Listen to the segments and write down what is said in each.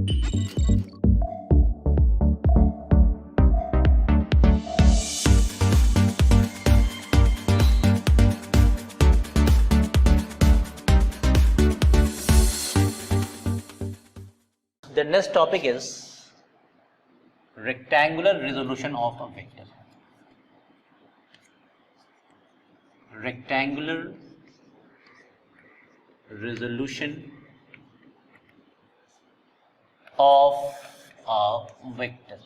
The next topic is rectangular resolution of a vector. Rectangular resolution of a vector.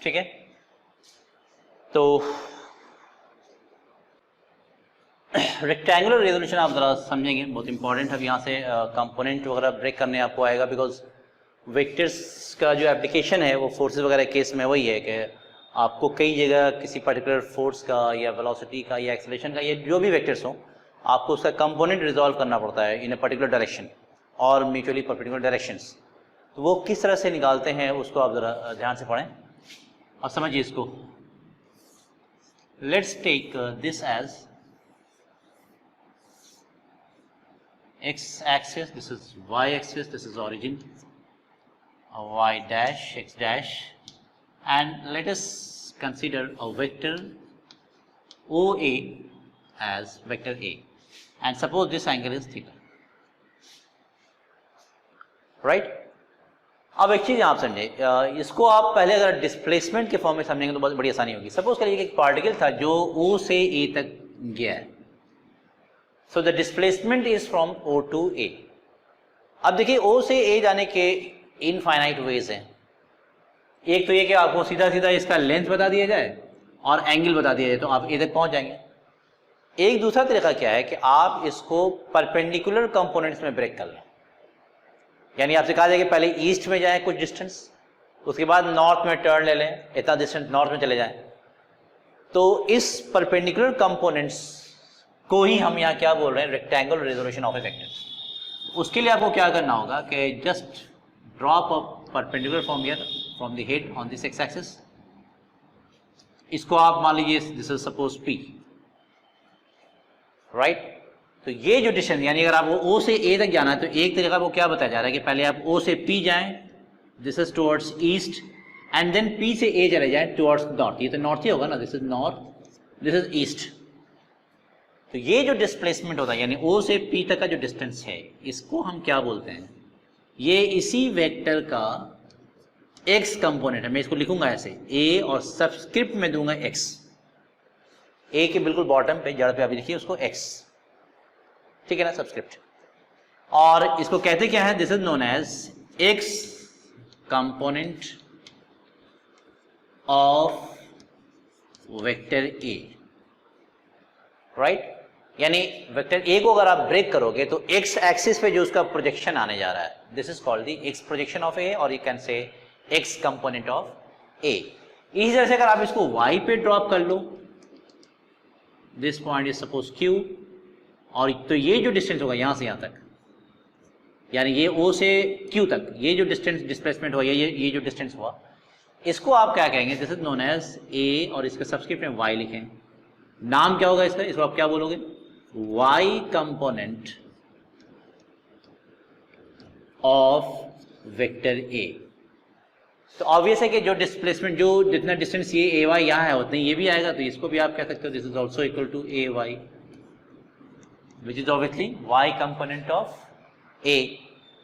ठीक है, तो rectangular resolution आप ज़रा समझेंगे, बहुत इंपॉर्टेंट है। अब यहाँ से कंपोनेंट वगैरह ब्रेक करने आपको आएगा, बिकॉज वेक्टर्स का जो एप्लीकेशन है वो फोर्सेस वगैरह केस में वही है कि आपको कई जगह किसी पर्टिकुलर फोर्स का या वेलोसिटी का या एक्सेलरेशन का या जो भी वेक्टर्स हों, आपको उसका कंपोनेंट रिजॉल्व करना पड़ता है इन ए पर्टिकुलर डायरेक्शन और म्यूचुअली परपेंडिकुलर डायरेक्शंस। तो वो किस तरह से निकालते हैं उसको आप ज़रा ध्यान से पढ़ें और समझिए इसको। Let's take this as x axis, this is y axis, this is origin, y dash, x dash, and let us consider a vector OA as vector A, and suppose this angle is theta, right? अब एक चीज़ आप समझे, इसको आप पहले अगर displacement के form में समझेंगे तो बहुत बड़ी आसानी होगी। सपोज करिए कि एक पार्टिकल था जो O से A तक गया है, so the displacement is from O to A। अब देखिए O से A जाने के इनफाइनाइट वेज हैं। एक तो ये कि आपको सीधा सीधा इसका लेंथ बता दिया जाए और एंगल बता दिया जाए तो आप A तक पहुंच जाएंगे। एक दूसरा तरीका क्या है कि आप इसको परपेंडिकुलर कंपोनेंट्स में ब्रेक कर लें, यानी आपसे कहा जाए कि पहले ईस्ट में जाएं कुछ डिस्टेंस, उसके बाद नॉर्थ में टर्न ले लें, इतना डिस्टेंस नॉर्थ में चले जाएं। तो इस परपेंडिकुलर कंपोनेंट्स को ही हम यहाँ क्या बोल रहे हैं, rectangular resolution of A vector. उसके लिए आपको क्या करना होगा कि just drop a perpendicular from here from the head on this x axis. इसको आप मान लीजिए this is suppose P, right? तो ये जो डिस्टेंस, यानी अगर आपको O से A तक जाना है तो एक तरीका वो क्या बताया जा रहा है कि पहले आप O से P जाएं, this is towards east, and then P से A चले जाएं टुवर्ड्स नॉर्थ। ये तो नॉर्थ ही होगा ना, this is north, this is east. तो ये जो डिस्प्लेसमेंट होता है यानी O से P तक का जो डिस्टेंस है, इसको हम क्या बोलते हैं, ये इसी वेक्टर का x कंपोनेंट है। मैं इसको लिखूंगा ऐसे A और सबस्क्रिप्ट में दूंगा x, A के बिल्कुल बॉटम पे जड़ पे अभी लिखिए उसको x, ठीक है ना, सबस्क्रिप्ट। और इसको कहते क्या है, this is known as x component of vector A, right? यानी वेक्टर A को अगर आप ब्रेक करोगे तो x एक्सिस पे जो उसका प्रोजेक्शन आने जा रहा है, this is called the x projection of A, और you can say x component of A। इसी तरह से अगर आप इसको y पे ड्रॉप कर लो, this point is suppose Q, और तो ये जो डिस्टेंस होगा यहां से यहां तक, यानी ये O से Q तक ये जो डिस्टेंस डिस्प्लेसमेंट हुआ, ये जो डिस्टेंस हुआ, इसको आप क्या कहेंगे, this is known as A, और इसके सबस्क्रिप्ट में y लिखें। नाम क्या होगा इसका, इसको आप क्या बोलोगे, y component of vector A। तो ऑब्वियस है कि जो डिस्प्लेसमेंट, जो जितना डिस्टेंस ये A y यहाँ है उतना ये भी आएगा, तो इसको भी आप कह सकते हो this is also equal to A y, which is obviously y component of A।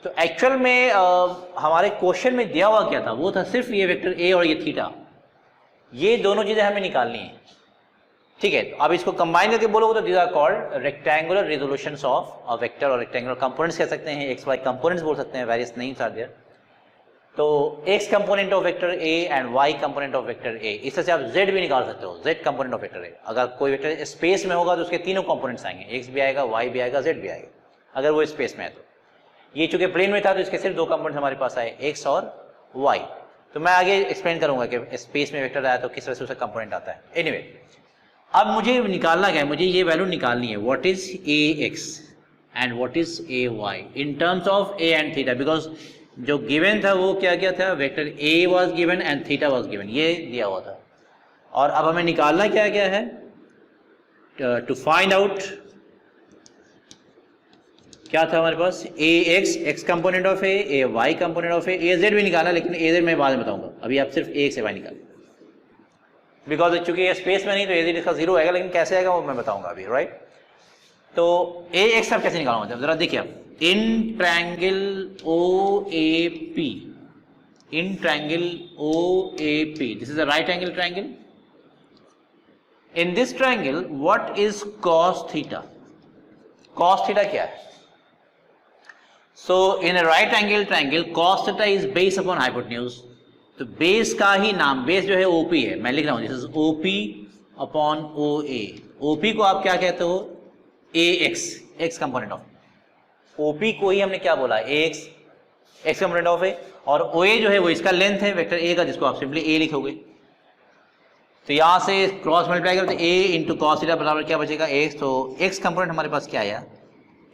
तो एक्चुअल में हमारे क्वेश्चन में दिया हुआ क्या था, वो था सिर्फ ये वेक्टर A और ये थीटा, ये दोनों चीजें हमें निकालनी है, ठीक है? तो अब इसको कंबाइन करके बोलोगे तो these are called rectangular resolutions of a vector, और रेक्टेंगुलर कंपोनेंट्स कह सकते हैं, एक्स वाई कंपोनेंट्स बोल सकते हैं, वेरियस नेम्स आर देयर। तो X component of vector A and Y component of vector A, इस तरह से आप Z भी निकाल सकते हो, Z component of vector A। अगर कोई वेक्टर स्पेस में होगा तो उसके तीनों कंपोनेंट्स आएंगे, X भी आएगा, Y भी आएगा, Z भी आएगा, अगर वो स्पेस में है तो। ये चूंकि प्लेन में था तो इसके सिर्फ दो कंपोनेंट्स हमारे पास आए, X और Y। तो मैं आगे एक्सप्लेन करूंगा कि स्पेस में वेक्टर आया तो किस तरह से उसका कंपोनेंट आता है। एनीवे, अब मुझे निकालना क्या है, मुझे ये वैल्यू निकालनी है, what is Ax and what is Ay in terms of A and theta, because जो गिवन था वो क्या क्या था, vector A was given and theta was given, ये दिया हुआ था। और अब हमें निकालना क्या क्या है, टू फाइंड आउट क्या था हमारे पास, A X component of A Y component of A Z भी निकाला, लेकिन ए जेड मैं बाद में बताऊंगा, अभी आप सिर्फ ए एक्स ए वाई निकाल, बिकॉज चूंकि ये स्पेस में नहीं तो ए जेड इसका जीरो आएगा, लेकिन कैसे आएगा वो मैं बताऊंगा अभी, राइट। तो ए एक्स अब कैसे निकालूंगा, जरा देखिए आप, in triangle O A P, in triangle O A P, this is a right angle triangle, in this triangle what is cos theta, cos theta क्या है, so in a right angle triangle cos theta is base upon hypotenuse, तो base का ही नाम, base जो है OP है, मैं लिख रहा हूं this is OP upon O A, OP को आप क्या कहते हो, A X, X component of OP को ही हमने क्या बोला, A X, X component of A, और ओ ए जो है वो इसका लेंथ है वेक्टर ए का, जिसको आप सिंपली ए लिखोगे, तो यहां से क्रॉस मल्टीप्लाई करो तो ए इंटू कॉस थीटा बराबर क्या बचेगा, एक्स, तो एक्स कंपोनेंट हमारे पास क्या आया,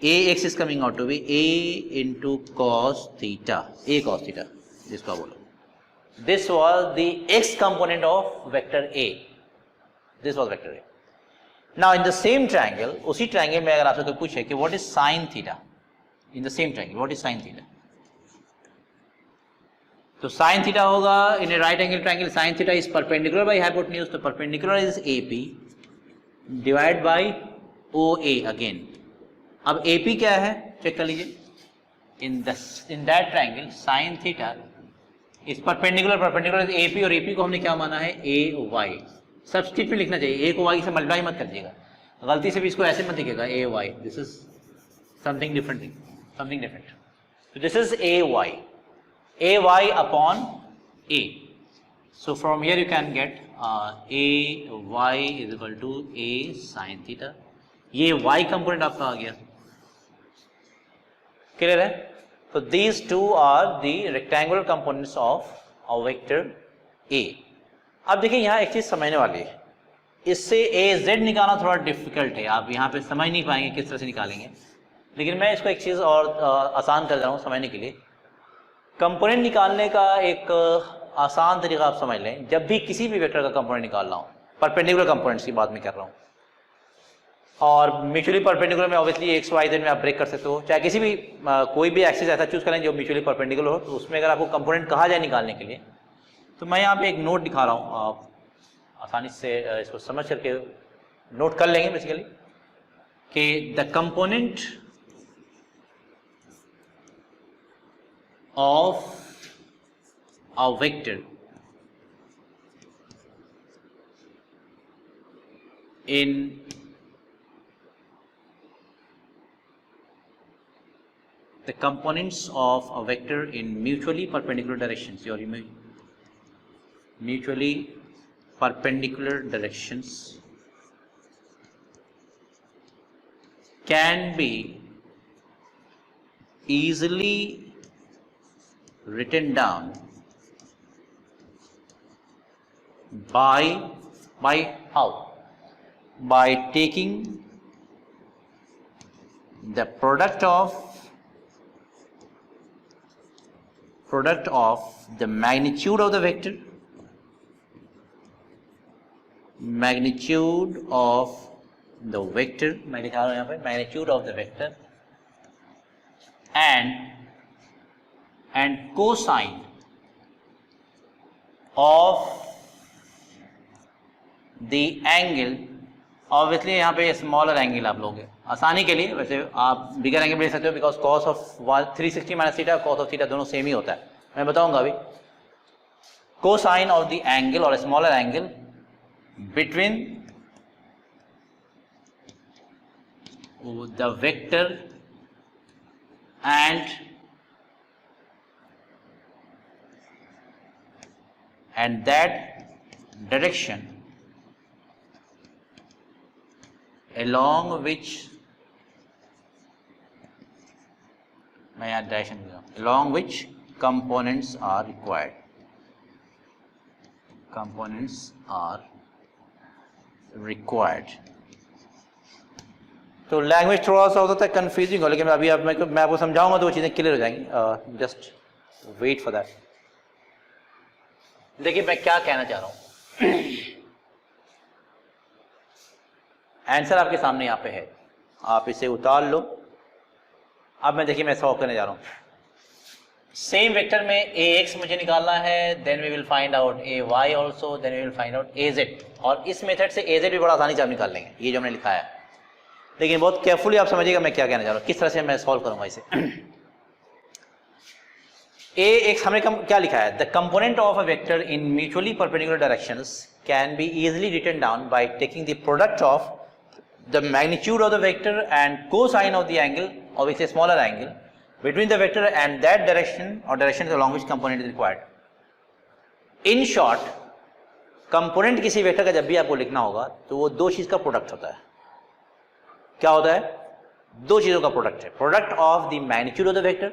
A X is coming out to be A into cos theta, A cos theta जिसको बोलो, this was the X component of vector A, this was vector A. Now in the same triangle, उसी triangle में अगर आपसे कोई पूछे कि what is sine theta, in the same triangle what is sine theta, तो साइन थीटा होगा in a right angle triangle, sine theta is perpendicular by hypotenuse, तो perpendicular is AP divide by O A again. अब AP क्या है check कर लीजिए, in that triangle sine theta is perpendicular is AP, और AP को हमने क्या माना है, ए वाई, सब्स्टिट्यूट में लिखना चाहिए, ए को वाई से मल्टीप्लाई मत करिएगा, गलती से भी इसको ऐसे मत लिखिएगा A Y, this is something different, something different, तो this is A Y upon A, so from here you can get A Y is equal to A sine theta, ये वाई कंपोनेंट आपका आ गया, क्लियर है। तो these two are the rectangular components of a vector A. अब देखिए यहाँ एक चीज समझने वाली है, इससे ए जेड निकालना थोड़ा डिफिकल्ट है, आप यहाँ पे समझ नहीं पाएंगे किस तरह से निकालेंगे, लेकिन मैं इसको एक चीज और आसान कर रहा हूँ समझने के लिए। कंपोनेंट निकालने का एक आसान तरीका आप समझ लें, जब भी किसी भी वेक्टर का कंपोनेंट निकालना हो, परपेंडिकुलर कंपोनेंट्स की बात मैं कर रहा हूँ, और म्यूचुअली परपेंडिकुलर में ऑब्वियसली एक्स वाई जेड में आप ब्रेक कर सकते हो, चाहे किसी भी कोई भी एक्सिस ऐसा चूज करें जो म्यूचुअली परपेंडिकुलर हो, तो उसमें अगर आपको कंपोनेंट कहा जाए निकालने के लिए, तो मैं यहाँ पे एक नोट दिखा रहा हूँ, आप आसानी से इसको समझ करके नोट कर लेंगे बेसिकली, कि the component of a vector in the components of a vector in mutually perpendicular directions, or mutually perpendicular directions can be easily written down by how? By taking the product of the magnitude of the vector, magnitude of the vector, मैं लिखा रहा हूँ यहाँ पे magnitude of the vector, and cosine of the angle, obviously यहाँ पे smaller angle आप लोगे आसानी के लिए, वैसे आप बिगर एंगल ले सकते हो, because cos of 360 minus theta, cos of theta दोनों सेम ही होता है, मैं बताऊंगा अभी। कोसाइन ऑफ द एंगल और smaller angle between the vector and that direction along which, मैं यहाँ डायरेक्शन दे रहा हूँ, along which components are required, components are required। तो लैंग्वेज थोड़ा सा होता है कंफ्यूजिंग हो, लेकिन अभी अब मैं आपको समझाऊंगा तो वो चीज़ें क्लियर हो जाएंगी, जस्ट वेट फॉर दैट। देखिए मैं क्या कहना चाह रहा हूँ, आंसर आपके सामने यहाँ पे है, आप इसे उतार लो अब मैं देखिए मैं सॉल्व करने जा रहा हूँ। सेम वेक्टर में ए एक्स मुझे निकालना है, then we will find out A Y also, then we will find out A Z, और इस मेथड से ए जेड भी बड़ा आसानी से आप निकाल लेंगे, ये जो हमने लिखा है। लेकिन बहुत केयरफुली आप समझिएगा मैं क्या कहना चाह रहा हूँ, किस तरह से मैं सॉल्व करूंगा इसे। ए एक्स हमने क्या लिखा है, the component of a vector in mutually perpendicular directions can be easily written down by taking the product of the magnitude of the vector and cosine of the angle of a smaller angle between the vector and that direction or direction along which component is required. In short, component किसी vector का जब भी आपको लिखना होगा तो वो दो चीज का प्रोडक्ट होता है। क्या होता है? दो चीजों का प्रोडक्ट है। Product of the magnitude of the vector,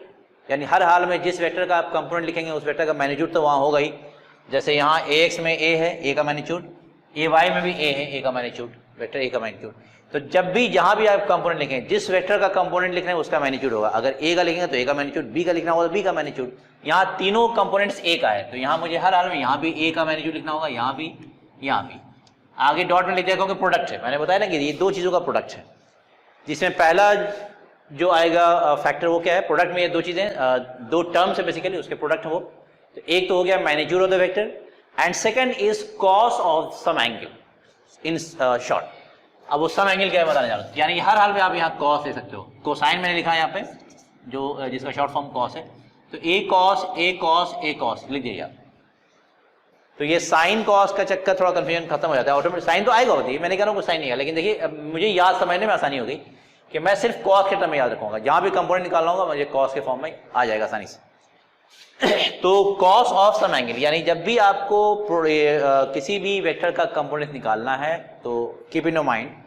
यानी हर हाल में जिस वेक्टर का आप कंपोनेंट लिखेंगे उस वेक्टर का मैग्नीट्यूड तो वहां होगा ही। जैसे यहाँ ए एक्स में ए है, ए का मैग्नीट्यूड, ए वाई में भी ए है, ए का मैग्नीट्यूड, वेक्टर ए का मैग्नीट्यूड। तो जब भी जहां भी आप कंपोनेंट लिखें, जिस वेक्टर का कंपोनेंट लिख रहे हैं उसका मैग्नीट्यूड होगा। अगर ए का लिखेंगे तो ए का मैग्नीट्यूड, बी का लिखना होगा तो बी का मैग्नीट्यूड। यहाँ तीनों कंपोनेंट्स ए का है तो यहाँ मुझे हर हाल में यहाँ भी ए का मैग्नीट्यूड लिखना होगा, यहाँ भी, यहाँ भी। आगे डॉट में लिख दिया क्योंकि प्रोडक्ट है, मैंने बताया ना कि ये दो चीजों का प्रोडक्ट है, जिसमें पहला जो आएगा फैक्टर वो क्या है, प्रोडक्ट में ये दो चीजें, दो टर्म्स है बेसिकली, उसके प्रोडक्ट है वो। तो एक तो हो गया magnitude of the vector and second is cos of some angle in short. अब वो सम एंगल क्या है बताने जा रहा हूँ, यानी हर हाल में आप यहाँ कॉस ले सकते हो। कोसाइन मैंने लिखा है यहाँ पे, जो जिसका शॉर्ट फॉर्म कॉस है, तो ए cos A cos A cos लिख दीजिए आप। तो ये साइन कॉस का चक्कर थोड़ा कंफ्यूजन खत्म हो जाता है ऑटोमेटिक। साइन तो आएगा होती है, मैंने कह रहा हूँ साइन नहीं है, लेकिन देखिए मुझे याद समझने में आसानी हो गई कि मैं सिर्फ कॉस के टर्म में याद रखूंगा। जहां भी कंपोनेंट निकालना होगा मुझे कॉस के फॉर्म में आ जाएगा आसानी से। तो कॉस ऑफ सम एंगल, यानी जब भी आपको किसी भी वेक्टर का कंपोनेंट निकालना है तो keep in your mind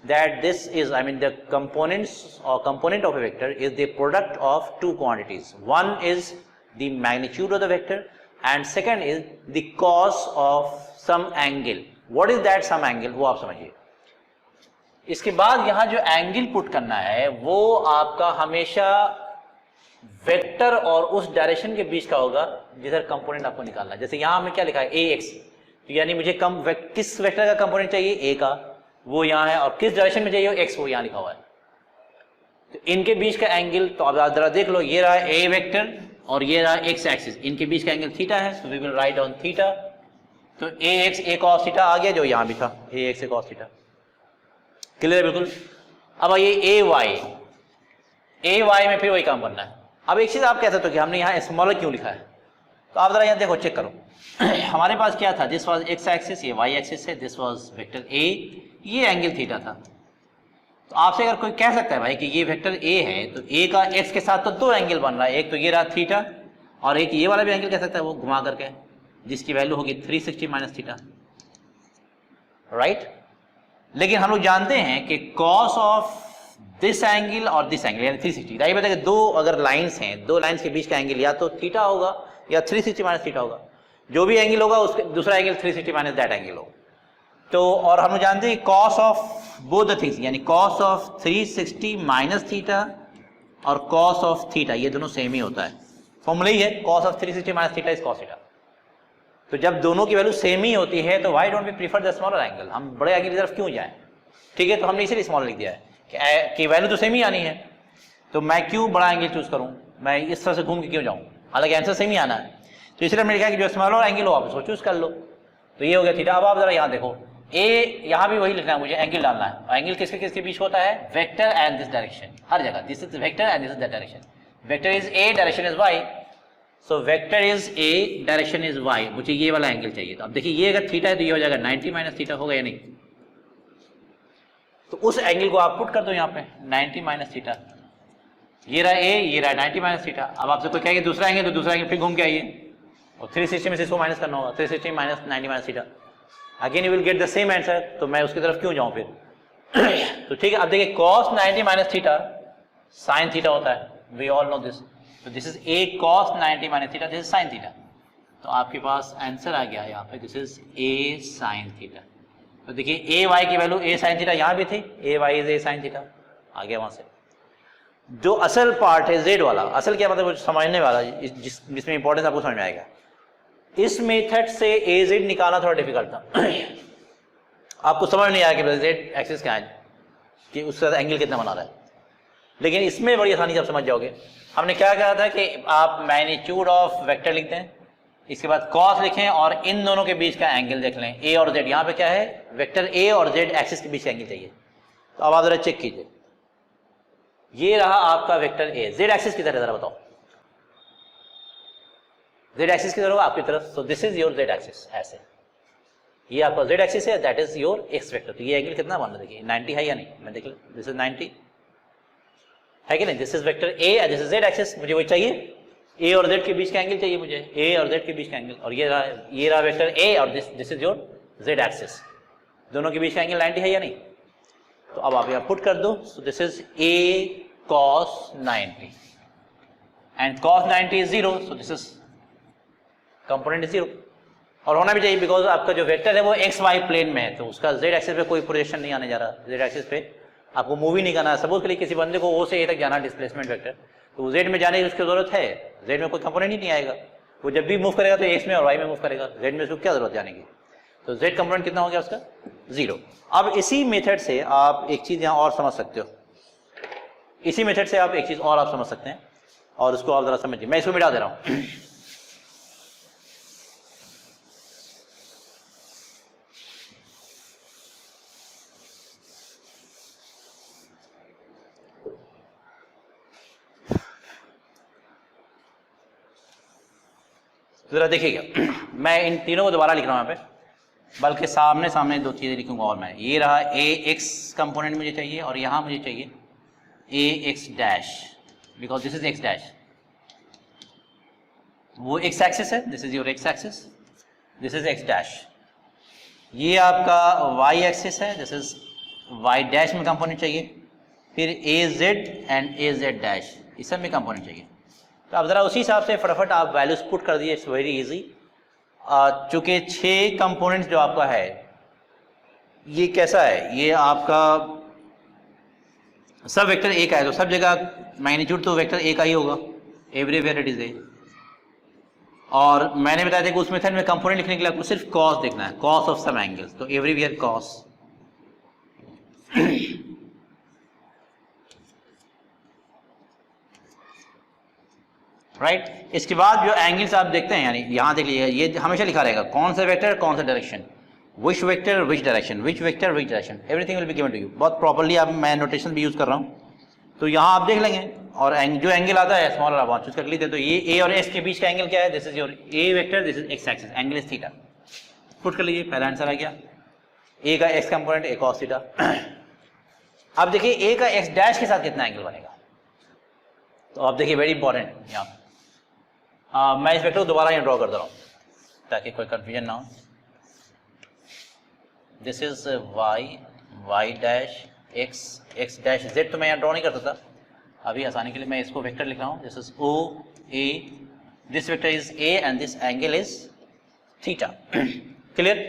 that this is, I mean, the components or component of a vector is the product of two quantities. One is the magnitude of the vector and second is the cos of some angle. What is that some angle? वो आप समझिए। इसके बाद यहाँ जो angle put करना है वो आपका हमेशा वेक्टर और उस डायरेक्शन के बीच का होगा जिधर कंपोनेंट आपको निकालना है। जैसे यहाँ हमें क्या लिखा है, ए एक्स, तो यानी मुझे किस वेक्टर का कंपोनेंट चाहिए, ए का, वो यहाँ है, और किस डायरेक्शन में चाहिए वो एक्स, वो यहाँ लिखा हुआ है। तो इनके बीच का एंगल तो आप जरा देख लो, ये रहा ए वेक्टर और ये रहा एक्स एक्सिस, इनके बीच का एंगल थीटा है, so we will write on theta. तो A X A cos theta आ गया, जो यहाँ भी था A X A cos theta. Clear है बिल्कुल। अब आइए ए वाई में फिर वही काम करना है। अब एक चीज आप कह सकते हो कि हमने यहाँ स्मॉलर क्यों लिखा है, तो आप जरा यहाँ देखो, चेक करो। हमारे पास क्या था, दिस वाज एक्स एक्सिस, ये वाई एक्सिस है, दिस वाज वेक्टर ए, ये एंगल थीटा था। तो आपसे अगर कोई कह सकता है भाई कि ये वेक्टर ए है तो ए का एक्स के साथ तो दो एंगल बन रहा है, एक तो ये रहा थीटा और एक ये वाला भी एंगल कह सकता है वो घुमा करके, जिसकी वैल्यू होगी 360 माइनस थीटा, राइट। लेकिन हम लोग जानते हैं कि कॉस ऑफ दिस एंगल और दिस एंगल यानी 360, राइट। बताइए दो अगर लाइंस हैं, दो लाइंस के बीच का एंगल या तो थीटा होगा या 360 माइनस थीटा होगा, जो भी एंगल होगा उसके दूसरा एंगल 360 माइनस दैट एंगल होगा। तो और हम जानते हैं cos of both the things, यानी कॉस ऑफ 360 माइनस थीटा और कॉस ऑफ थीटा, ये दोनों सेम ही होता है। फॉर्मूला ही है, cos of 360 minus theta is cos theta. तो जब दोनों की वैल्यू सेम ही होती है तो why don't we prefer the smaller angle, हम बड़े एंगल की तरफ क्यों जाएं। ठीक है, तो हमने इसीलिए स्मॉलर लिख दिया है कि वैल्यू तो सेम ही आनी है, तो मैं क्यों बड़ा एंगल चूज करूं, मैं इस तरह से घूम के क्यों जाऊं, हालांकि आंसर सेम ही आना है। तो इसलिए हमने लिखा कि जो स्मॉलर एंगल हो आप उसको चूज कर लो। तो ये हो गया थीटा। अब आप जरा यहाँ देखो, ए यहाँ भी वही लिखना है, मुझे एंगल डालना है, और एंगल किसके किसके बीच होता है, वेक्टर एंड दिस डायरेक्शन, हर जगह this is vector and this is that direction. Vector is A, direction is Y, so vector is A, direction is Y, मुझे ये वाला एंगल चाहिए। तो अब देखिए ये अगर थीटा है तो ये हो जाएगा 90 माइनस थीटा, होगा या नहीं। तो उस एंगल को आप पुट कर दो यहाँ पे 90 माइनस थीटा, ये रहा ए, ये रहा 90 माइनस थीटा। अब आपसे कोई कहेगा दूसरा एंगल, तो दूसरा एंगल फिर घूम के आइए और 360 में से इसको माइनस करना होगा, 360 minus 90 minus theta, again you will get the same answer. तो मैं उसकी तरफ क्यों जाऊं फिर। तो ठीक है, अब देखिए cos 90 minus theta sine theta होता है, वी ऑल नो दिस। तो this is A cos 90 minus theta, this is sine theta. तो आपके पास आंसर आ गया यहाँ पे, this is A sine theta. तो देखिए ए वाई की वैल्यू ए साइन थीटा यहाँ भी थी, A Y is A sine theta, आ गया वहां से। जो असल पार्ट है जेड वाला, असल क्या मतलब समझने वाला, जिसमें इंपॉर्टेंस आपको समझ में आएगा। इस मेथड से ए जेड निकालना थोड़ा डिफिकल्ट था। आपको समझ नहीं आया कि जेड एक्सिस क्या है, कि उसका एंगल कितना बना रहा है। लेकिन इसमें बड़ी आसानी से आप समझ जाओगे। हमने क्या कहा था कि आप मैग्नीट्यूड ऑफ वेक्टर लिखते हैं, इसके बाद कॉस लिखें और इन दोनों के बीच का एंगल देख लें, ए और जेड। यहाँ पे क्या है, वेक्टर ए और जेड एक्सिस के बीच का एंगल चाहिए। तो अब आप जरा चेक कीजिए, ये रहा आपका वेक्टर ए, जेड एक्सिस की तरह, जरा बताओ जेड एक्सिस की तरफ आपकी तरफ। सो this is your Z axis, ऐसे ये आपका जेड एक्सिस है, that is your x vector. तो ये एंगल कितना बन रहा है, देखिए 90 है या नहीं, मैं देख लो, दिस इज 90 है कि नहीं। This is vector A and this is Z axis, मुझे वही चाहिए, ए और जेड के बीच का एंगल चाहिए मुझे, ए और जेड के बीच का एंगल। और ये रहा वेक्टर ए और this is your Z axis, दोनों के बीच का एंगल 90 है या नहीं। तो अब आप यहाँ पुट कर दो, सो this is A cos 90 and cos 90 is 0, so this is component 0। और होना भी चाहिए बिकॉज आपका जो वेक्टर है वो एक्स वाई प्लेन में है, तो उसका जेड एक्सिस पे कोई प्रोजेक्शन नहीं आने जा रहा, जेड एक्सिस पे आपको मूव ही नहीं करना है। सपोज के लिए किसी बंदे को ओ से ए तक जाना डिस्प्लेसमेंट वेक्टर, तो जेड में जाने की उसकी जरूरत है, जेड में कोई कंपोनेंट ही नहीं आएगा, वो जब भी मूव करेगा तो एक्स में और वाई में मूव करेगा, जेड में उसको क्या जरूरत जाने की। तो जेड कंपोनेंट कितना हो गया उसका, 0। अब इसी मेथड से आप एक चीज यहाँ और समझ सकते हो, इसी मेथड से आप एक चीज और आप समझ सकते हैं, और उसको आप जरा समझिए। मैं इसको मिटा दे रहा हूं, जरा देखिएगा, मैं इन तीनों को दोबारा लिख रहा हूं यहाँ पे, बल्कि सामने सामने दो चीजें लिखूंगा और मैं। ये रहा ए एक्स कंपोनेंट मुझे चाहिए, और यहां मुझे चाहिए A X dash, because this is X dash, वो एक्स एक्सिस है, this is your X axis, this is X dash. ये आपका वाई एक्सिस है, दिस इज वाई डैश में कंपोनेंट चाहिए, फिर A Z and A Z dash, इस सब में कंपोनेंट चाहिए। तो अब जरा उसी हिसाब से फटाफट आप वैल्यूज पुट कर दिए, इट्स वेरी इजी। चूंकि 6 कंपोनेंट्स जो आपका है, ये कैसा है, ये आपका सब वेक्टर ए का है, तो सब जगह मैग्नीट्यूड तो वेक्टर ए का ही होगा, एवरीवेयर इट इज ए। और मैंने बताया था कि उस मेथड में कंपोनेंट लिखने के लिए आपको सिर्फ कॉस देखना है, कॉस ऑफ सम एंगल्स, तो एवरीवेयर कॉस। राइट इसके बाद जो एंगल्स आप देखते हैं, यानी यहां देख लीजिए, ये हमेशा लिखा रहेगा कौन सा वेक्टर कौन सा direction, which vector which direction, which vector which direction, everything will be given to you. बहुत प्रॉपर्ली अब मैं नोटेशन भी यूज कर रहा हूं, तो यहां आप देख लेंगे, और जो एंगल आता है स्मॉल आप चूज कर लीजिए। तो ये ए और एस के बीच का एंगल क्या है, this is your A vector, this is x axis, angle is theta. Put कर लीजिए, पहला आंसर आ गया, ए का एक्स कंपोनेंट ए कॉस थीटा। अब देखिए ए का एक्स डैश के साथ कितना एंगल बनेगा, तो आप देखिए वेरी इंपॉर्टेंट यहाँ मैं इस वेक्टर को दोबारा यहाँ ड्रॉ कर दे रहा हूँ ताकि कोई कंफ्यूजन ना हो। This is Y, Y dash X, X dash Z, तो मैं यहाँ ड्रॉ नहीं करता था, अभी आसानी के लिए मैं इसको वेक्टर लिख रहा हूँ। This is O A, this vector is A and this angle is theta. Clear.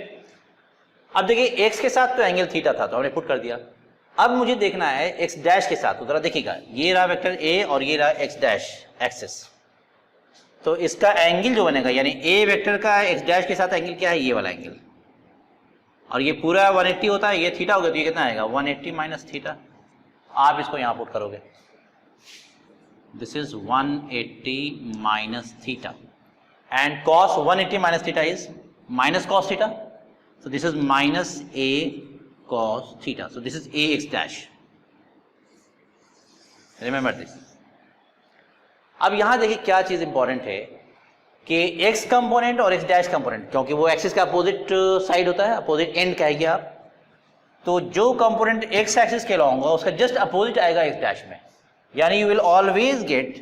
अब देखिए एक्स के साथ तो एंगल थीटा था, तो हमने पुट कर दिया। अब मुझे देखना है एक्स डैश के साथ, तो जरा देखिएगा, ये रहा वेक्टर ए और ये रहा एक्स डैश एक्सिस, तो इसका एंगल जो बनेगा, यानी ए वेक्टर का एक्स डैश के साथ एंगल क्या है, ये वाला एंगल, और ये पूरा 180 होता है, ये थीटा होगा, तो ये कितना आएगा 180 माइनस थीटा। आप इसको यहां पुट करोगे, this is 180 minus theta, and cos 180 minus theta is minus cos theta, so this is minus a cos theta, so this is a x dash, remember this। अब यहां देखिए क्या चीज इंपॉर्टेंट है कि x कंपोनेंट और x dash component, क्योंकि वो एक्सिस का अपोजिट साइड होता है, अपोजिट एंड कहेंगे आप, तो जो कंपोनेंट x एक्सिस के लॉन्ग होगा उसका जस्ट अपोजिट आएगा x डैश में, यानी you will always get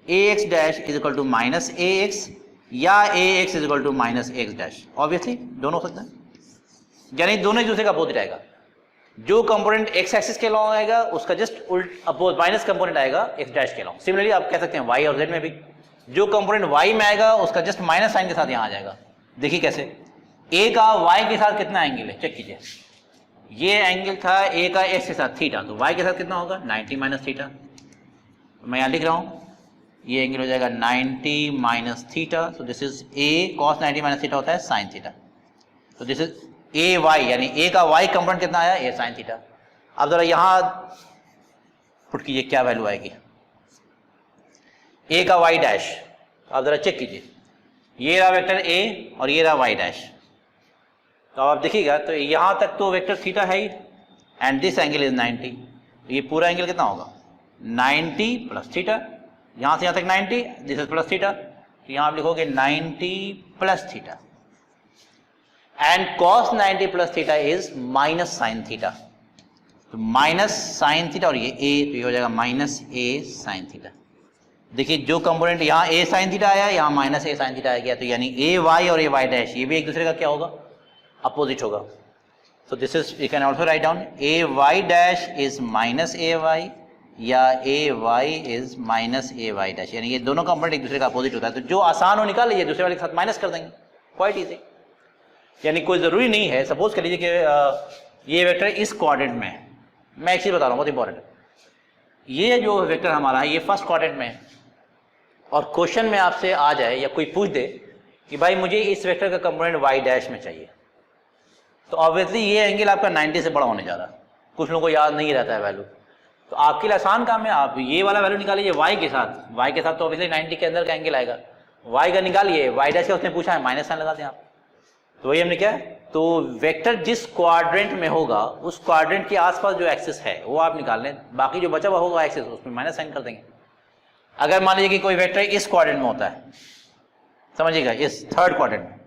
ax dash is equal to minus ax या ax is equal to minus x dash, obviously दोनों हो सकता है, यानी दोनों एक दूसरे का अपोजिट आएगा। जो कंपोनेंट एक्स एक्सिस के लॉन्ग आएगा उसका जस्ट उल्ट अपोज माइनस कंपोनेंट आएगा एक्स डैश के लॉन्ग। सिमिलरली आप कह सकते हैं वाई और जेड में भी जो कंपोनेंट वाई में आएगा उसका जस्ट माइनस साइन के साथ यहां आ जाएगा। देखिए कैसे, ए का वाई के साथ कितना एंगल है, चेक कीजिए, ये एंगल था ए का एक्स के साथ थीटा, तो वाई के साथ कितना होगा 90 माइनस थीटा। मैं यहां लिख रहा हूं, ये एंगल हो जाएगा 90 minus theta, so this is A cos 90 minus theta होता है साइन थीटा, तो दिस इज ए वाई, यानी ए का वाई कंपोनेंट कितना आया, ए साइन थीटा। अब जरा यहां पुट कीजिए, क्या वैल्यू आएगी ए का वाई डैश, आप जरा चेक कीजिए, ये रहा वेक्टर ए और ये रहा वाई डैश। तो आप देखिएगा तो यहां तक तो वेक्टर थीटा है ही, एंड दिस एंगल इज 90, ये पूरा एंगल कितना होगा 90 प्लस थीटा, यहां से यहां तक 90, दिस इज प्लस थीटा, तो यहां आप लिखोगे 90 plus theta, and cos 90 plus theta is minus sign theta, तो माइनस साइन थीटा और ये ए, तो ये हो जाएगा माइनस ए साइन थीटा। देखिए जो कंपोनेंट यहाँ ए साइन थीटा आया, यहाँ माइनस ए साइन थीटा आ गया, तो यानी ए वाई और ए वाई डैश ये भी एक दूसरे का क्या होगा, अपोजिट होगा। So this is, you can also write down A Y dash is minus A Y, या A Y is minus A Y dash, यानी ये दोनों कंपोनेंट एक दूसरे का अपोजिट होता है। तो जो आसान हो निकाल लीजिए, दूसरे वाले के साथ माइनस कर देंगे, क्वाइट इजी। यानी कोई ज़रूरी नहीं है, सपोज कर लीजिए कि ये वेक्टर इस क्वाड्रेंट में है, मैं एक चीज़ बता रहा हूँ बहुत इंपॉर्टेंट, ये जो वेक्टर हमारा है ये फर्स्ट क्वाड्रेंट में है, और क्वेश्चन में आपसे आ जाए या कोई पूछ दे कि भाई मुझे इस वेक्टर का कंपोनेंट वाई डैश में चाहिए, तो ऑब्वियसली ये एंगल आपका 90 से बड़ा होने जा रहा है, कुछ लोगों को याद नहीं रहता है वैल्यू, तो आपके लिए आसान काम है, आप ये वाला वैल्यू निकालिए वाई के साथ तो ऑब्वियसली 90 के अंदर का एंगल आएगा, वाई का निकालिए, वाई डैश का उसने पूछा है माइनस साइन लगा दें आप, तो वही हमने क्या है, तो वेक्टर जिस क्वाड्रेंट में होगा उस क्वाड्रेंट के आसपास जो एक्सिस है वो आप निकाल लें, बाकी जो बचा हुआ होगा एक्सिस उसमें माइनस साइन कर देंगे। अगर मान लीजिए कि कोई वेक्टर इस क्वाड्रेंट में होता है, समझिएगा इस थर्ड क्वाड्रेंट में,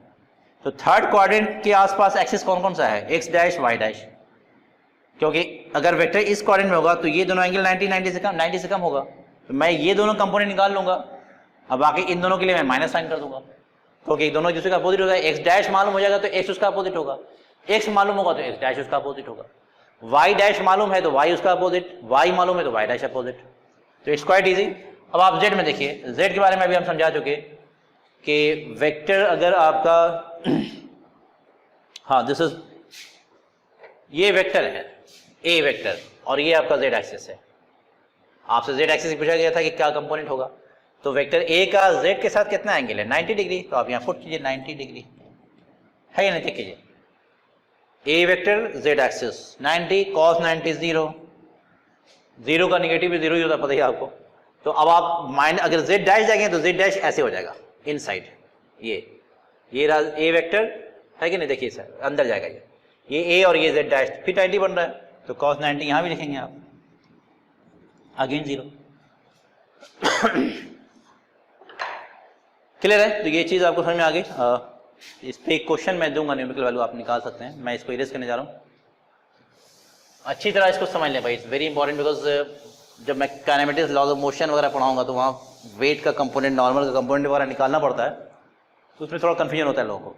तो थर्ड क्वाड्रेंट के आसपास एक्सिस कौन कौन सा है, एक्स डैश वाई डैश, क्योंकि अगर वेक्टर इस क्वाड्रेंट में होगा तो ये दोनों एंगल 90 से कम होगा, तो मैं ये दोनों कंपोनेंट निकाल लूंगा, अब बाकी इन दोनों के लिए मैं माइनस साइन कर दूंगा, क्योंकि दोनों एक दूसरे का अपोजिट होगा, एक्स डैश मालूम हो जाएगा तो एक्स उसका अपोजिट होगा, एक्स मालूम होगा तो एक्स डैश उसका अपोजिट होगा, वाई डैश मालूम है तो वाई उसका अपोजिट, वाई मालूम है तो वाई डैश अपोजिट, तो इट्स क्वाइट इजी। अब आप जेड में देखिए, जेड के बारे में अभी हम समझा चुके कि वेक्टर अगर आपका हाँ दिस इज, ये वेक्टर है ए वेक्टर और ये आपका जेड एक्सिस है, आपसे जेड एक्सिस पूछा गया था कि क्या कंपोनेंट होगा, तो वेक्टर ए का जेड के साथ कितना एंगल है 90 डिग्री, तो आप यहाँ पुट कीजिए 90 डिग्री है या नहीं, चेक कीजिए ए वेक्टर जेड एक्सिस 90 cos 90 0 का निगेटिव भी 0 ही होता है, पता ही आपको, तो अब आप माइनस अगर जेड डैश जाएंगे तो जेड डैश ऐसे हो जाएगा इनसाइड, ये रहा ए वेक्टर है कि नहीं, देखिए सर अंदर जाएगा ये ए और ये जेड डैश, फिर 90 बन रहा है, तो cos 90 यहाँ भी लिखेंगे आप, अगेन 0 क्लियर है। तो ये चीज़ आपको समझ में आ गई। इस पे एक क्वेश्चन मैं दूंगा, न्यूमेरिकल वैल्यू आप निकाल सकते हैं, मैं इसको इरेज करने जा रहा हूँ, अच्छी तरह इसको समझ लें भाई, इट्स वेरी इंपॉर्टेंट, बिकॉज जब मैं काइनेमेटिक्स लॉज ऑफ मोशन वगैरह पढ़ाऊंगा तो वहाँ वेट का कंपोनेंट नॉर्मल का कंपोनेंट वगैरह निकालना पड़ता है, तो उसमें थोड़ा कन्फ्यूजन होता है लोगों को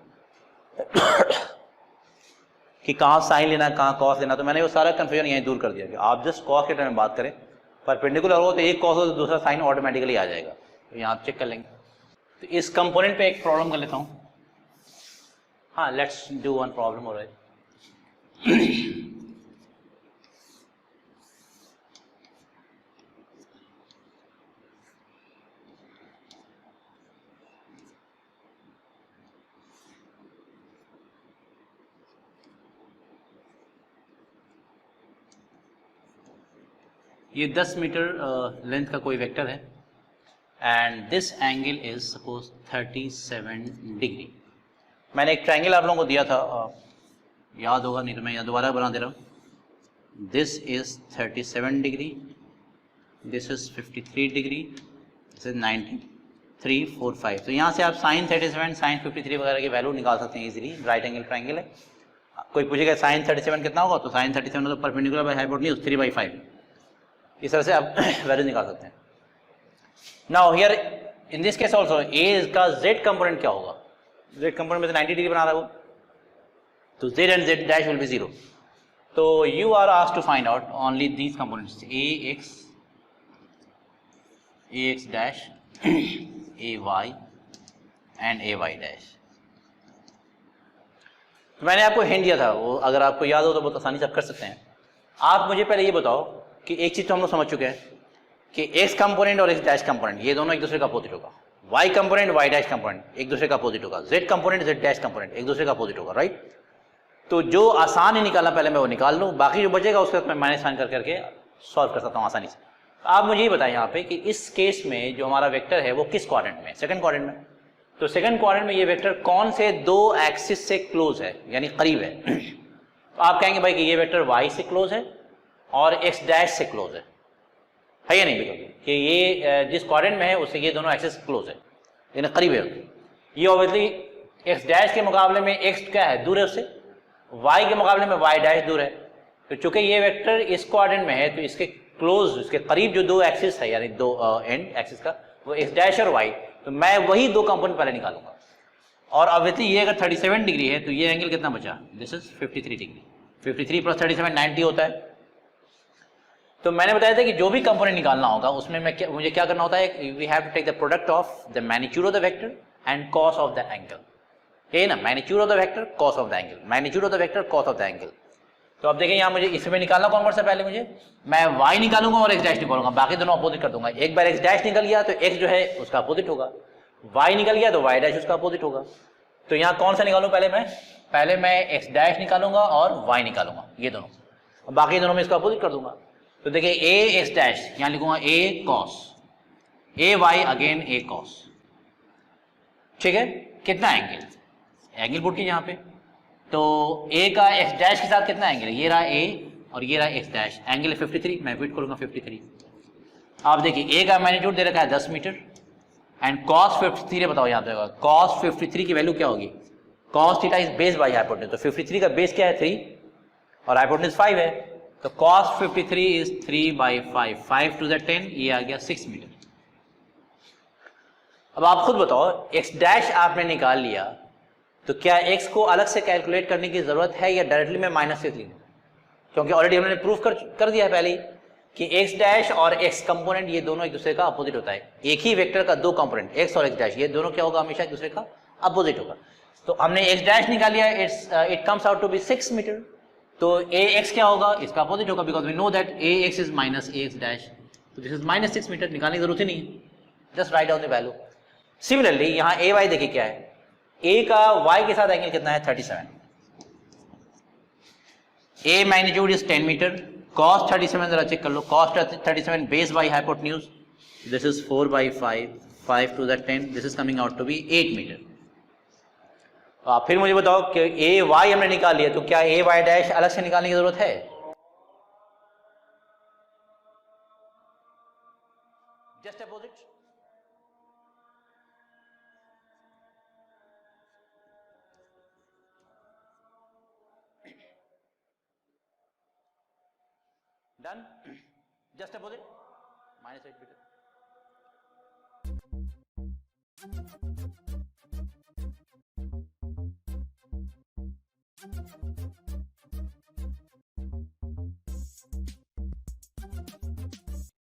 कि कहाँ साइन लेना है कहाँ कॉस लेना, तो मैंने वो सारा कन्फ्यूजन यहीं दूर कर दिया कि आप जस्ट कॉस के टाइम में बात करें, परपेंडिकुलर हो तो एक कॉस हो तो दूसरा साइन ऑटोमेटिकली आ जाएगा, तो यहाँ आप चेक कर लेंगे। तो इस कंपोनेंट पे एक प्रॉब्लम कर लेता हूँ, हाँ लेट्स डू वन प्रॉब्लम हो रहा है। ये 10 मीटर लेंथ का कोई वेक्टर है and this angle is suppose 37 degree. मैंने एक ट्रायंगल आप लोगों को दिया था, याद होगा नहीं तो मैं यहाँ दोबारा बना दे रहा हूँ। This is 37 degree, this is 53 degree, this is 93, 4, 5। तो यहाँ से आप साइन 37 साइन 53 वगैरह की वैल्यू निकाल सकते हैं इजीली, राइट एंगल ट्रायंगल है। कोई पूछेगा साइन 37 कितना होगा, तो साइन 37 मतलब परपेंडिकुलर बाय हाइपोटेन्यूज 3/5, इस तरह से आप वैल्यू निकाल सकते हैं। Now here in this case also a का जेड कंपोनेंट क्या होगा, जेड कंपोनेंट में से 90 डिग्री बना रहा है वो, तो Z and Z dash will be 0। तो you are asked to find out only these components A X dash, A Y and A Y dash. तो मैंने आपको हिंट दिया था, वो अगर आपको याद हो तो बहुत आसानी से आप कर सकते हैं। आप मुझे पहले ये बताओ कि एक चीज तो हम लोग समझ चुके हैं कि एक्स कंपोनेंट और एक्स डैश कंपोनेंट ये दोनों एक दूसरे का अपोजिट होगा, Y component Y dash component एक दूसरे का अपोजिट होगा, Z component Z dash component एक दूसरे का अपोजिट होगा, राइट। तो जो आसान ही निकालना पहले मैं वो निकाल लूँ, बाकी जो बचेगा उसके साथ मैं माइनस साइन करके सॉल्व कर सकता हूँ आसानी से। आप मुझे ये बताएं यहाँ पे कि इस केस में जो हमारा वेक्टर है वो किस क्वाड्रेंट में, सेकंड क्वाड्रेंट में। तो सेकंड क्वाड्रेंट में ये वेक्टर कौन से दो एक्सिस से क्लोज है, यानी करीब है। तो आप कहेंगे भाई कि ये वेक्टर y से क्लोज है और x डैश से क्लोज है या नहीं? बिल्कुल कि ये जिस क्वाड्रेंट में है उससे ये दोनों एक्सिस क्लोज है, यानी करीब है। ये ऑब्वियसली x डैश के मुकाबले में x क्या है, दूर है उससे, y के मुकाबले में y डैश दूर है। तो चूंकि ये वेक्टर इस क्वाड्रेंट में है तो इसके क्लोज, इसके करीब जो दो एक्सिस है यानी दो एंड एक्सिस का, वो x डैश और y, तो मैं वही दो कंपोनेंट पहले निकालूंगा। और ऑब्वियसली ये अगर 37 डिग्री है तो ये एंगल कितना बचा, दिस इज 53 डिग्री। 53 प्लस 37 90 होता है। तो मैंने बताया था कि जो भी कंपोनेंट निकालना होगा उसमें मुझे क्या करना होता है, we have to take the product of the magnitude of the vector and cos of the angle. ये ना, magnitude of the vector cos of the angle, magnitude of the vector cos of the angle. तो अब देखिए यहाँ मुझे इसमें निकालना कौन सा, पहले मुझे मैं y निकालूंगा और x डैश निकालूंगा, बाकी दोनों अपोजिट कर दूंगा। एक बार x डैश निकल गया तो x जो है उसका अपोजिट होगा, y निकल गया तो y डैश उसका अपोजिट होगा। तो यहाँ कौन सा निकालूं, पहले मैं x डैश निकालूंगा और y निकालूंगा, ये दोनों, बाकी दोनों में इसका अपोजिट कर दूंगा। तो देखिए a x डैश यहाँ लिखूंगा a cos, a y again a cos, ठीक है। कितना एंगल, एंगल पुट कीजिए यहाँ पे। तो a का x डैश के साथ कितना एंगल है, ये रहा a और ये रहा x डैश, एंगल 53, मैं फिट करूंगा 53। आप देखिए a का मैग्नीट्यूड दे रखा है 10 मीटर एंड cos 53 बताओ यहाँ पे cos 53 की वैल्यू क्या होगी, cos theta is base by hypotenuse, तो 53 का बेस क्या है 3 और हाइपोटेन्यूज 5 है, तो cos 53 इज 3/5, 5 टू द 10, ये आ गया 6 मीटर। अब आप खुद बताओ, x डैश आपने निकाल लिया तो क्या x को अलग से कैलकुलेट करने की जरूरत है या डायरेक्टली मैं माइनस से लिखूं, क्योंकि ऑलरेडी हमने प्रूफ कर दिया है पहले ही कि x डैश और x कंपोनेंट ये दोनों एक दूसरे का अपोजिट होता है। एक ही वेक्टर का दो कंपोनेंट x और x डैश, ये दोनों क्या होगा, हमेशा एक दूसरे का अपोजिट होगा। तो हमने x डैश निकाल लिया, it comes out to be 6 meter. तो ax क्या होगा, इसका अपोजिट होगा, because we know that ax is minus ax dash, तो दिस इज माइनस 6 मीटर, निकालने की जरूरत ही नहीं है, just write down the value. Similarly यहाँ ay देखिए क्या है, a का y के साथ एंगल कितना है 37, a magnitude is 10 meter, cos 37 जरा चेक कर लो, cos 37 base by hypotenuse, this is 4/5, 5 to the 10, this is coming out to be 8 meter. आप फिर मुझे बताओ कि a y हमने निकाल लिया, तो क्या a y डैश अलग से निकालने की जरूरत है, just opposite. Done? Just opposite, -8 meter.